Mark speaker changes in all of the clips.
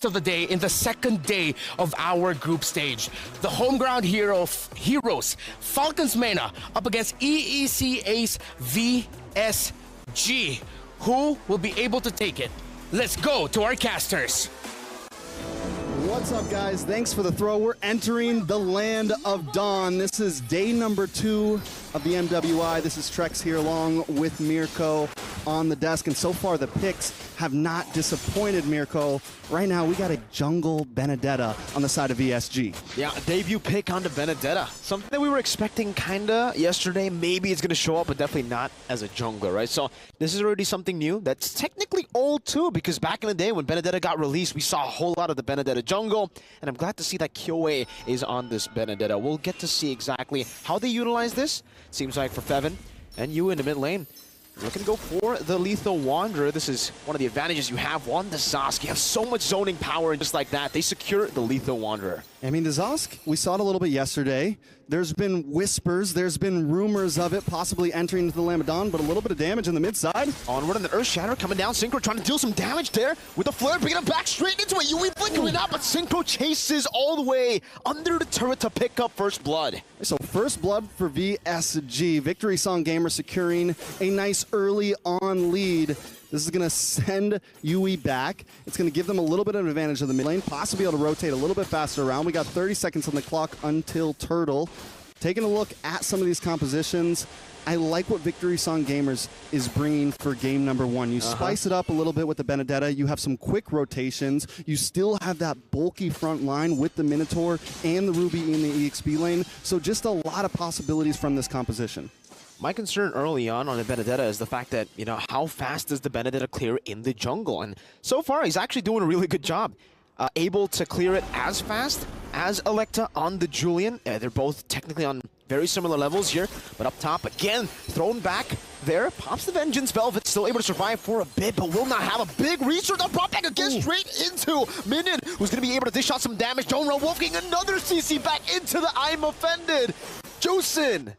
Speaker 1: of the day in the second day of our group stage. The home ground heroes, Falcons MENA, up against EEC Ace VSG. Who will be able to take it? Let's go to our casters.
Speaker 2: What's up, guys? Thanks for the throw. We're entering the land of dawn. This is day number 2 of the MWI. This is Trex here along with Mirko on the desk, and so far the picks have not disappointed, Mirko. Right now we got a jungle Benedetta on the side of VSG.
Speaker 3: Yeah, a debut pick onto Benedetta. Something that we were expecting kinda yesterday. Maybe it's gonna show up, but definitely not as a jungler, right? So this is already something new that's technically old too, because back in the day when Benedetta got released, we saw a whole lot of the Benedetta jungle, and I'm glad to see that Kyoe is on this Benedetta. We'll get to see exactly how they utilize this. Seems like for Fevin and you in the mid lane, looking to go for the Lethal Wanderer. This is one of the advantages you have on the Zosk. You have so much zoning power, and just like that, they secure the Lethal Wanderer.
Speaker 2: I mean, the Zosk, we saw it a little bit yesterday. There's been whispers, there's been rumors of it possibly entering into the Lambadon, but a little bit of damage in the mid side.
Speaker 3: Onward and the Earth Shatter coming down. Synchro trying to deal some damage there with the flare, bringing it back straight into it. UE flickering out, but Synchro chases all the way under the turret to pick up first blood.
Speaker 2: So first blood for VSG. Victory Song Gamer securing a nice early on lead. This is going to send UE back. It's going to give them a little bit of an advantage of the mid lane, possibly able to rotate a little bit faster around. We got 30 seconds on the clock until Turtle. Taking a look at some of these compositions, I like what Victory Song Gamers is bringing for game number 1. You spice it up a little bit with the Benedetta. You have some quick rotations. You still have that bulky front line with the Minotaur and the Ruby in the EXP lane. So just a lot of possibilities from this composition.
Speaker 3: My concern early on the Benedetta is the fact that, you know, how fast does the Benedetta clear in the jungle? And so far, he's actually doing a really good job. Able to clear it as fast as Electa on the Julian. They're both technically on very similar levels here, but up top, again, thrown back there. Pops the Vengeance Velvet, still able to survive for a bit, but will not have a big resource. Now brought back again straight into Minion, who's going to be able to dish out some damage. Don't run Wolfgang, another CC back into the I'm Offended. Juicin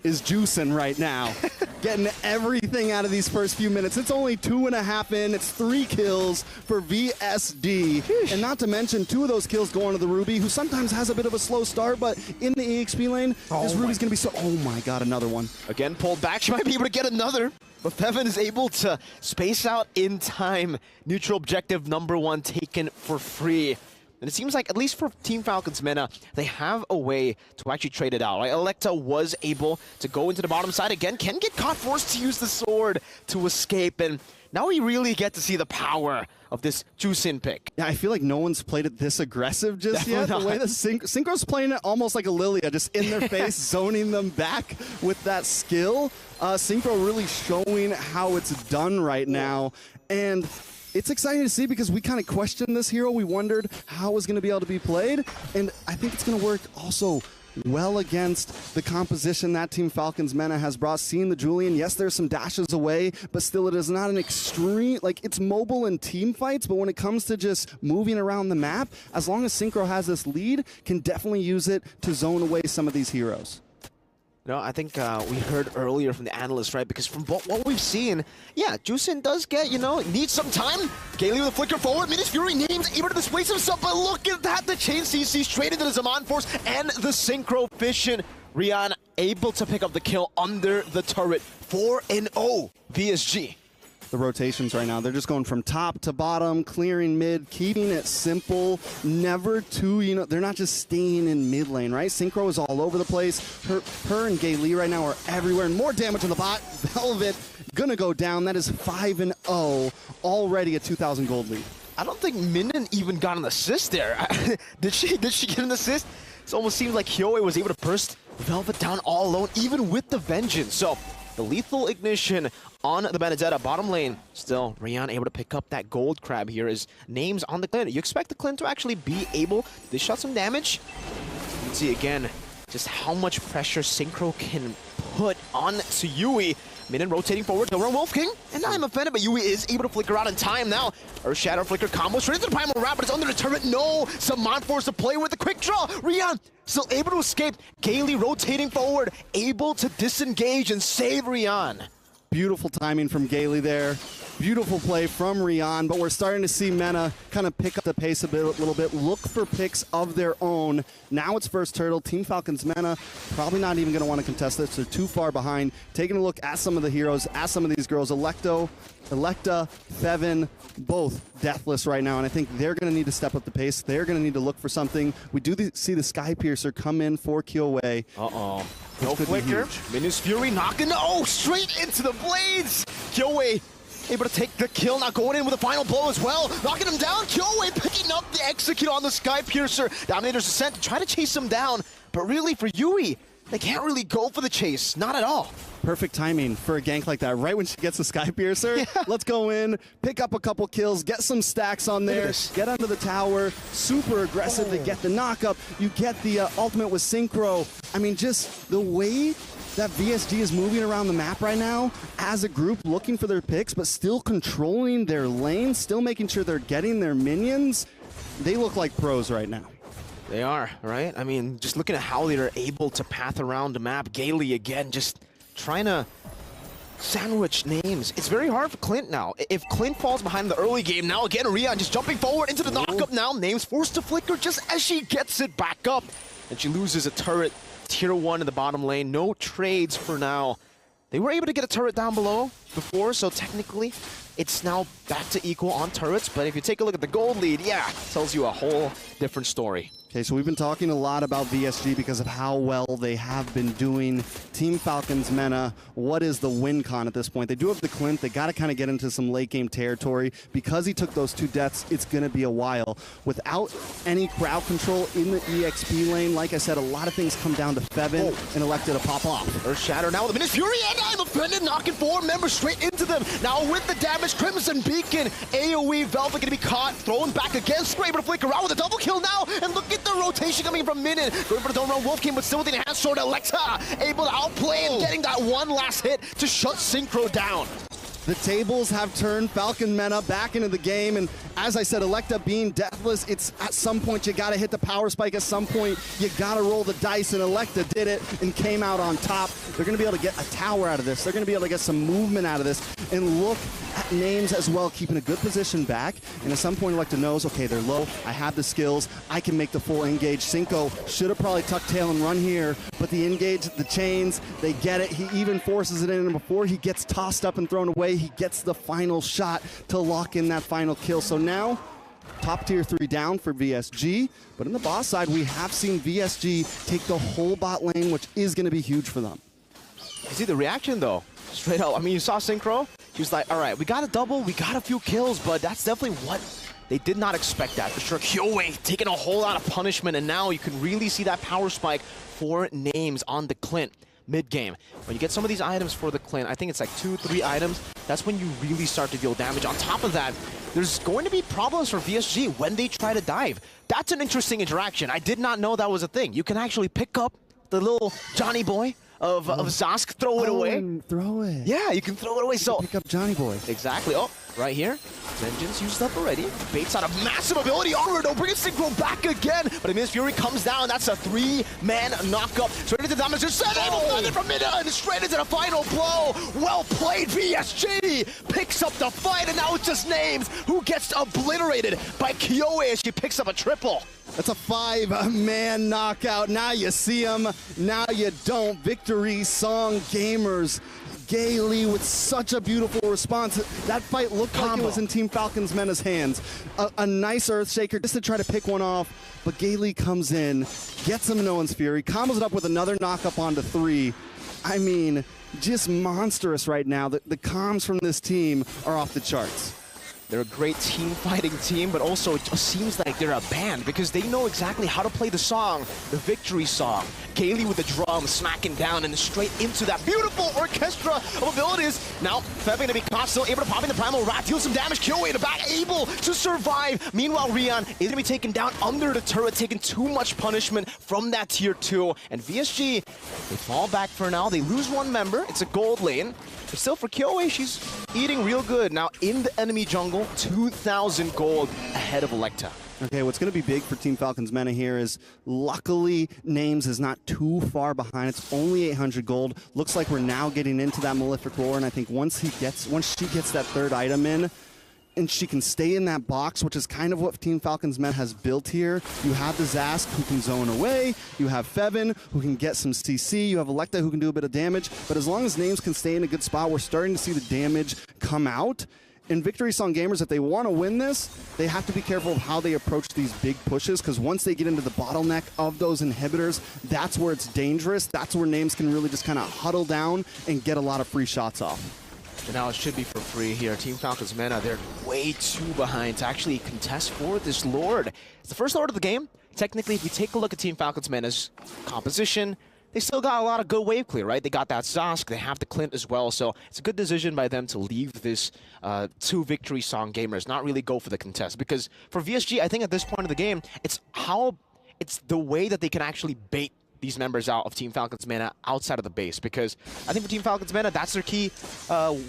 Speaker 2: Is juicing right now. Getting everything out of these first few minutes. It's only 2.5 in. It's 3 kills for VSD. And not to mention 2 of those kills going to the Ruby, who sometimes has a bit of a slow start, but in the EXP lane, this Ruby's going to be so... Oh my god, another one.
Speaker 3: Again, pulled back. She might be able to get another. But Fevin is able to space out in time. Neutral objective number 1 taken for free. And it seems like, at least for Team Falcons MENA, they have a way to actually trade it out, right? Electa was able to go into the bottom side again, can get caught, forced to use the sword to escape, and now we really get to see the power of this Juicin pick.
Speaker 2: Yeah, I feel like no one's played it this aggressive just yet. The way that Synchro's playing it almost like a Lilia, just in their face, zoning them back with that skill. Synchro really showing how it's done right now, and it's exciting to see because we kind of questioned this hero. We wondered how it was going to be able to be played, and I think it's going to work also well against the composition that Team Falcons MENA has brought. Seeing the Julian, yes, there's some dashes away, but still it is not an extreme, like, it's mobile in team fights, but when it comes to just moving around the map, as long as Synchro has this lead, can definitely use it to zone away some of these heroes.
Speaker 3: No, I think we heard earlier from the analysts, right? Because from what we've seen, yeah, Juicin does get, you know, needs some time. Gaily with a flicker forward. Minis Fury names able to displace himself, but look at that. The chain CC straight into the Zaman Force and the Synchro Fission. Rian able to pick up the kill under the turret. 4-0 VSG.
Speaker 2: The rotations right now, they're just going from top to bottom, clearing mid, keeping it simple, never too, you know, they're not just staying in mid lane, right? Synchro is all over the place. Her and Gaily right now are everywhere, and more damage on the bot. Velvet gonna go down. That is 5-0, already a 2,000 gold lead.
Speaker 3: I don't think Minion even got an assist there. Did she get an assist? It almost seems like Kyoe was able to burst Velvet down all alone, even with the Vengeance. So the lethal ignition on the Benedetta bottom lane. Still, Rian able to pick up that gold crab here. His name's on the Clint. You expect the Clint to actually be able to dish out some damage? You can see again just how much pressure Synchro can put on to Yui. Minion rotating forward, no run Wolfgang, and I'm offended, but Yui is able to flicker out in time now. Earth Shadow flicker combo straight into the Primal Wrap, but it's under the turret. No, Saman forced to play with the quick draw. Rian still able to escape. Gaily rotating forward, able to disengage and save Rian.
Speaker 2: Beautiful timing from Gailey there. Beautiful play from Rian, but we're starting to see MENA kind of pick up the pace a little bit, look for picks of their own. Now it's first turtle. Team Falcons MENA probably not even going to want to contest this. They're too far behind. Taking a look at some of the heroes, at some of these girls. Electa, Fevin, both deathless right now, and I think they're going to need to step up the pace. They're going to need to look for something. We do see the Sky Piercer come in for Kyoei.
Speaker 3: Uh-oh. No flicker. Minus Fury knocking, straight into the blades. Kyoei able to take the kill, now going in with a final blow as well. Knocking him down, Kyoei picking up the execute on the Sky Piercer. Dominator's Ascent to try to chase him down, but really for Yui, they can't really go for the chase, not at all.
Speaker 2: Perfect timing for a gank like that. Right when she gets the Sky Piercer, let's go in, pick up a couple kills, get some stacks on there, get under the tower, super aggressive to get the knock-up. You get the ultimate with Synchro. I mean, just the way that VSG is moving around the map right now as a group, looking for their picks, but still controlling their lane, still making sure they're getting their minions. They look like pros right now.
Speaker 3: They are, right? I mean, just looking at how they're able to path around the map. Gailey, again, just trying to sandwich names. It's very hard for Clint now. If Clint falls behind in the early game, now again, Rian just jumping forward into the knockup now. Names forced to flicker just as she gets it back up. And she loses a turret. Tier 1 in the bottom lane. No trades for now. They were able to get a turret down below before, so technically it's now back to equal on turrets. But if you take a look at the gold lead, tells you a whole different story.
Speaker 2: Okay, so we've been talking a lot about VSG because of how well they have been doing. Team Falcons MENA, what is the win con at this point? They do have the Clint. They got to kind of get into some late game territory. Because he took those 2 deaths, it's going to be a while. Without any crowd control in the EXP lane, like I said, a lot of things come down to Fevin and Electa to pop off.
Speaker 3: Earth Shatter now with the Minus Fury, and I'm offended, knocking 4 members straight into them. Now with the damage, Crimson Beacon, AoE, Velvet going to be caught, thrown back again, Scraper to flick around with a double kill now, and look at the rotation coming from Minin. Going for the dome round Wolf King, but still with the enhanced sword. Electa able to outplay and getting that one last hit to shut Synchro down.
Speaker 2: The tables have turned. Falcon MENA back into the game, and as I said, Electa being deathless, it's at some point you gotta hit the power spike. At some point you gotta roll the dice, and Electa did it and came out on top. They're gonna be able to get a tower out of this. They're gonna be able to get some movement out of this, and look at names as well, keeping a good position back. And at some point Electa knows, okay, they're low, I have the skills, I can make the full engage. Cinco should have probably tucked tail and run here, but the engage, the chains, they get it. He even forces it in, and before he gets tossed up and thrown away, he gets the final shot to lock in that final kill. So now, top tier 3 down for VSG, but in the boss side, we have seen VSG take the whole bot lane, which is going to be huge for them.
Speaker 3: You see the reaction though, straight up. I mean, you saw Synchro, he was like, all right, we got a double, we got a few kills, but that's definitely what they did not expect that for sure. Kyoei taking a whole lot of punishment, and now you can really see that power spike for names on the Clint. Mid-game. When you get some of these items for the Clint, I think it's like 2-3 items, that's when you really start to deal damage. On top of that, there's going to be problems for VSG when they try to dive. That's an interesting interaction. I did not know that was a thing. You can actually pick up the little Johnny boy of Zask, throw it away.
Speaker 2: Throw it.
Speaker 3: Yeah, you can throw it away. So
Speaker 2: pick up Johnny boy.
Speaker 3: Exactly. Oh, right here. Vengeance used up already. Baits out a massive ability on Renault, bringing Synchro back again. But Minus Fury comes down. That's a 3-man knockup. Straight into the damage. Able from Mina and straight into the final blow. Well played, VSG. Picks up the fight, and now it's just Names who gets obliterated by Kyoei as she picks up a triple.
Speaker 2: That's a 5-man knockout. Now you see him, now you don't. Victory Song Gamers. Gailey with such a beautiful response. That fight looked like it was in Team Falcons MENA's hands. A nice Earthshaker just to try to pick one off, but Gailey comes in, gets him Nolan's Fury, combos it up with another knockup onto 3. I mean, just monstrous right now. The comms from this team are off the charts.
Speaker 3: They're a great team-fighting team, but also it just seems like they're a band because they know exactly how to play the song, the victory song. Gailey with the drum smacking down and straight into that beautiful orchestra of abilities. Now, Feb going to be caught, still able to pop in the Primal Wrath, deal some damage, Kyoei in the back, able to survive. Meanwhile, Rian is going to be taken down under the turret, taking too much punishment from that tier 2. And VSG, they fall back for now. They lose 1 member. It's a gold lane. But still for Kyoei, she's eating real good. Now in the enemy jungle, 2,000 gold ahead of Electa.
Speaker 2: Okay, what's going to be big for Team Falcons MENA here is luckily Names is not too far behind. It's only 800 gold. Looks like we're now getting into that Malefic Roar, and I think once she gets that third item in, and she can stay in that box, which is kind of what Team Falcons MENA has built here. You have the Zask, who can zone away. You have Fevin, who can get some CC. You have Electa, who can do a bit of damage. But as long as Names can stay in a good spot, we're starting to see the damage come out. And Victory Song gamers, if they want to win this, they have to be careful of how they approach these big pushes, because once they get into the bottleneck of those inhibitors, that's where it's dangerous. That's where Names can really just kind of huddle down and get a lot of free shots off.
Speaker 3: And now it should be for free here. Team Falcons MENA, they're way too behind to actually contest for this Lord. It's the first Lord of the game. Technically, if you take a look at Team Falcons MENA's composition, they still got a lot of good wave clear, right? They got that Zosk, they have the Clint as well, so it's a good decision by them to leave this two Victory Song gamers, not really go for the contest. Because for VSG, I think at this point of the game, it's the way that they can actually bait these members out of Team Falcons MENA outside of the base. Because I think for Team Falcons MENA, that's their key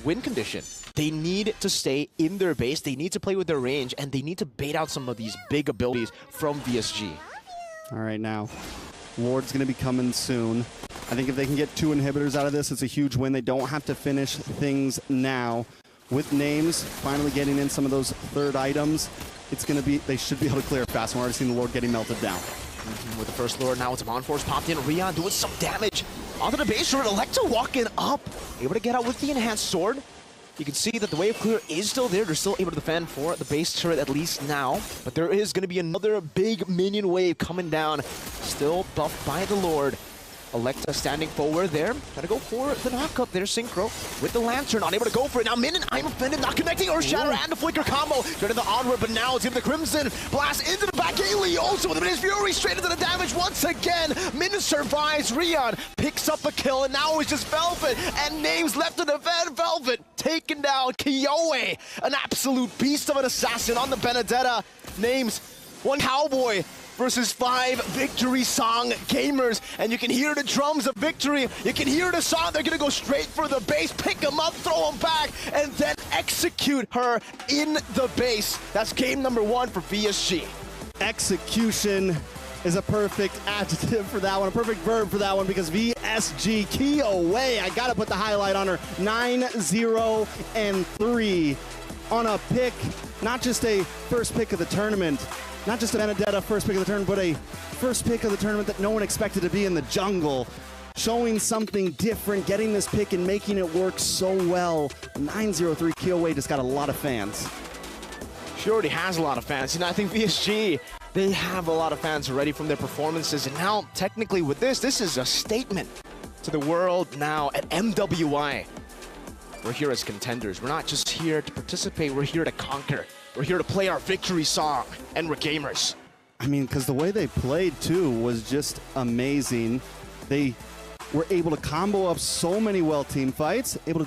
Speaker 3: win condition. They need to stay in their base, they need to play with their range, and they need to bait out some of these big abilities from VSG.
Speaker 2: All right, now. Lord's going to be coming soon. I think if they can get 2 inhibitors out of this, it's a huge win. They don't have to finish things now. With Names finally getting in some of those third items, it's going to be, they should be able to clear fast. We're already seeing the Lord getting melted down.
Speaker 3: With the first Lord, now it's Monforce popped in. Rion doing some damage onto the base turret. Electa walking up, able to get out with the enhanced sword. You can see that the wave clear is still there. They're still able to defend for the base turret at least now. But there is going to be another big minion wave coming down. Still buffed by the Lord. Electa standing forward there. Trying to go for the knockup there. Synchro with the Lantern. Unable to go for it. Now Min and I'm offended. Not connecting. Earth Shatter and the Flicker combo. Go to the onward, but now it's into the Crimson. Blast into the back. Ailey also with his Fury straight into the damage once again. Min survives. Rion picks up a kill, and now it's just Velvet. And Names left to defend. Velvet taking down Kyoe. An absolute beast of an assassin on the Benedetta. Names, one cowboy versus 5 Victory Song gamers, and you can hear the drums of victory, you can hear the song. They're gonna go straight for the base, pick them up, throw them back, and then execute her in the base. That's game number 1 for VSG.
Speaker 2: Execution is a perfect adjective for that one, a perfect verb for that one, because VSG Kyoe, I gotta put the highlight on her, 9-0-3 on a pick, not just a first pick of the tournament, not just a Benedetta first pick of the tournament, but a first pick of the tournament that no one expected to be in the jungle. Showing something different, getting this pick and making it work so well. 9-0-3 Kyoe just got a lot of fans.
Speaker 3: She already has a lot of fans. You know, I think VSG, they have a lot of fans already from their performances. And now, technically with this is a statement to the world now at MWI. We're here as contenders. We're not just here to participate, we're here to conquer. We're here to play our victory song, and we're gamers.
Speaker 2: I mean, because the way they played, too, was just amazing. They were able to combo up so many well team fights, able to do